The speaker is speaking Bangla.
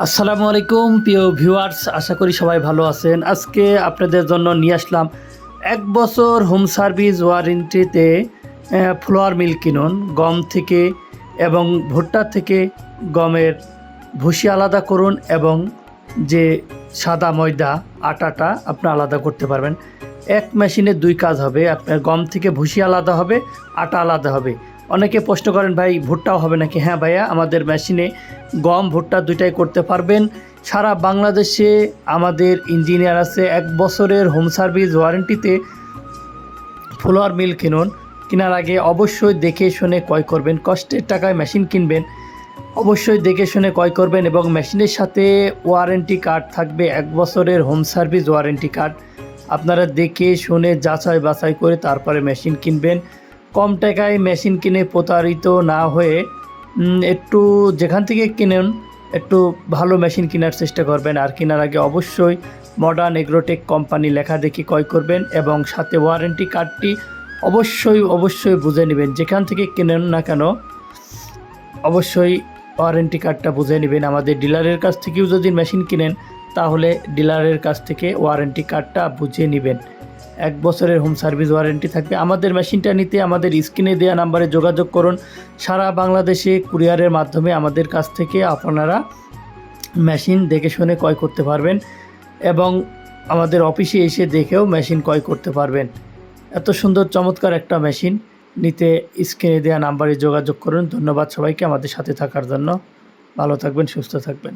আসসালামু আলাইকুম প্রিয় ভিউয়ার্স, আশা করি সবাই ভালো আছেন। আজকে আপনাদের জন্য নিয়ে আসলাম 1 বছর হোম সার্ভিস ওয়ারেন্টিতে ফ্লোর মিল কিনুন। গম থেকে এবং ভুট্টা থেকে গমের ভুসি আলাদা করুন এবং যে সাদা ময়দা আটাটা আপনি আলাদা করতে পারবেন। এক মেশিনে দুই কাজ হবে, আপনার গম থেকে ভুসি আলাদা হবে, আটা আলাদা হবে। অনেকে প্রশ্ন করেন ভাই ভুট্টাও হবে নাকি? হ্যাঁ ভাইয়া, আমাদের মেশিনে গম ভুট্টা দুইটাই করতে পারবেন। সারা বাংলাদেশে আমাদের ইঞ্জিনিয়ার আছে। 1 বছরের হোম সার্ভিস ওয়ারেন্টিতে ফ্লোর মিল কিনুন। কেনার আগে অবশ্যই দেখে শুনে ক্রয় করবেন। কষ্টের টাকায় মেশিন কিনবেন, অবশ্যই দেখে শুনে ক্রয় করবেন এবং মেশিনের সাথে ওয়ারেন্টি কার্ড থাকবে, 1 বছরের হোম সার্ভিস ওয়ারেন্টি কার্ড। আপনারা দেখে শুনে যাচাই বাছাই করে তারপরে মেশিন কিনবেন। কম টাকায় মেশিন কিনে প্রতারিত না হয়ে একটু যেখান থেকে কিনেন একটু ভালো মেশিন কেনার চেষ্টা করবেন। আর কেনার আগে অবশ্যই মডার্ন এগ্রোটেক কোম্পানি লেখা দেখে ক্রয় করবেন এবং সাথে ওয়ারেন্টি কার্ডটি অবশ্যই বুঝে নেবেন। যেখান থেকে কিনেন না কেন অবশ্যই ওয়ারেন্টি কার্ডটা বুঝে নেবেন। আমাদের ডিলারের কাছ থেকেও যদি মেশিন কিনেন তাহলে ডিলারের কাছ থেকে ওয়ারেন্টি কার্ডটা বুঝে নেবেন। 1 বছরের হোম সার্ভিস ওয়ারেন্টি থাকবে। আমাদের মেশিনটা নিতে আমাদের স্ক্রিনে দেওয়া নাম্বারে যোগাযোগ করুন। সারা বাংলাদেশে কুরিয়ারের মাধ্যমে আমাদের কাছ থেকে আপনারা মেশিন দেখে শুনে ক্রয় করতে পারবেন এবং আমাদের অফিসে এসে দেখেও মেশিন ক্রয় করতে পারবেন। এত সুন্দর চমৎকার একটা মেশিন নিতে স্ক্রিনে দেওয়া নাম্বারে যোগাযোগ করুন। ধন্যবাদ সবাইকে আমাদের সাথে থাকার জন্য। ভালো থাকবেন, সুস্থ থাকবেন।